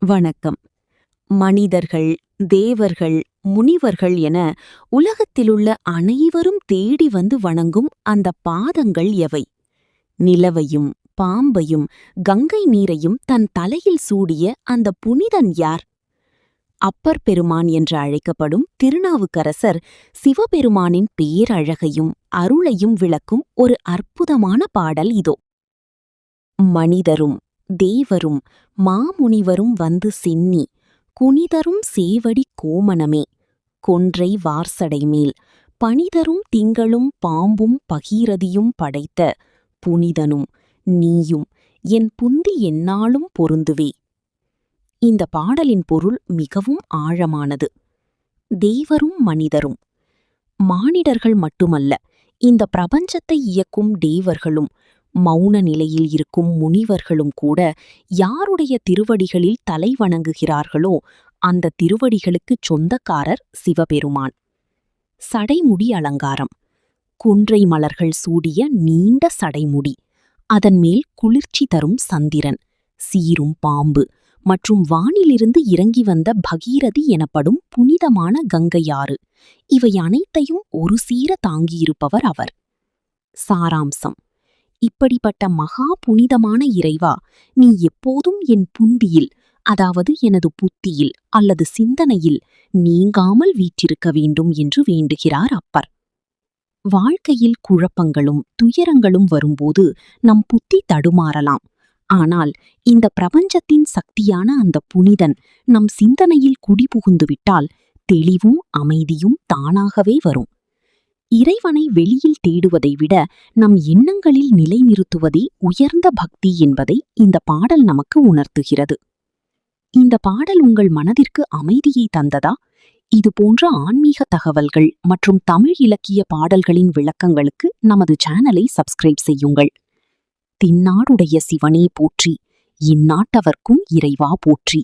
வணக்கம். மனிதர்கள், தேவர்கள், முனிவர்கள் என உலகத்திலுள்ள அனைவரும் தேடி வந்து வணங்கும் அந்த பாதங்கள் எவை? நிலவையும் பாம்பையும் கங்கை நீரையும் தன் தலையில் சூடிய அந்த புனிதன் யார்? அப்பர் பெருமான் என்று அழைக்கப்படும் திருநாவுக்கரசர் சிவபெருமானின் பேரழகையும் அருளையும் விளக்கும் ஒரு அற்புதமான பாடல் இதோ. மனிதரும் தேவரும் மாமுனிவரும் வந்து சென்னி குனிதரும் சேவடி கோமணமே கொன்றை வார்சடைமேல் பனிதரும் திங்களும் பாம்பும் பகீரதியும் படைத்த புனிதனும் நீயும் என் புந்தி எந்நாளும் பொருந்துவே. இந்த பாடலின் பொருள் மிகவும் ஆழமானது. தேவரும் மனிதரும், மானிடர்கள் மட்டுமல்ல, இந்த பிரபஞ்சத்தை இயக்கும் தேவர்களும் மௌன நிலையில் இருக்கும் முனிவர்களும் கூட யாருடைய திருவடிகளில் தலை வணங்குகிறார்களோ அந்த திருவடிகளுக்குச் சொந்தக்காரர் சிவபெருமான். சடைமுடி அலங்காரம். குன்றை மலர்கள் சூடிய நீண்ட சடைமுடி, அதன் மேல் குளிர்ச்சி தரும் சந்திரன், சீரும் பாம்பு மற்றும் வானிலிருந்து இறங்கி வந்த பகீரதி எனப்படும் புனிதமான கங்கையாறு, இவை அனைத்தையும் ஒரு சீர தாங்கியிருப்பவர் அவர். சாராம்சம்: இப்படிப்பட்ட மகா புனிதமான இறைவா, நீ எப்போதும் என் புந்தியில், அதாவது எனது புத்தியில் அல்லது சிந்தனையில் நீங்காமல் வீற்றிருக்க வேண்டும் என்று வேண்டுகிறார் அப்பர். வாழ்க்கையில் குழப்பங்களும் துயரங்களும் வரும்போது நம் புத்தி தடுமாறலாம். ஆனால் இந்த பிரபஞ்சத்தின் சக்தியான அந்த புனிதன் நம் சிந்தனையில் குடிபுகுந்துவிட்டால் தெளிவும் அமைதியும் தானாகவே வரும். இறைவனை வெளியில் தேடுவதை விட நம் எண்ணங்களில் நிலைநிறுத்துவதே உயர்ந்த பக்தி என்பதை இந்த பாடல் நமக்கு உணர்த்துகிறது. இந்த பாடல் உங்கள் மனதிற்கு அமைதியை தந்ததா? இது போன்ற ஆன்மீக தகவல்கள் மற்றும் தமிழ் இலக்கிய பாடல்களின் விளக்கங்களுக்கு நமது சேனலை சப்ஸ்கிரைப் செய்யுங்கள். தின்னாடுடைய சிவனே போற்றி, இந்நாட்டவர்க்கும் இறைவா போற்றி.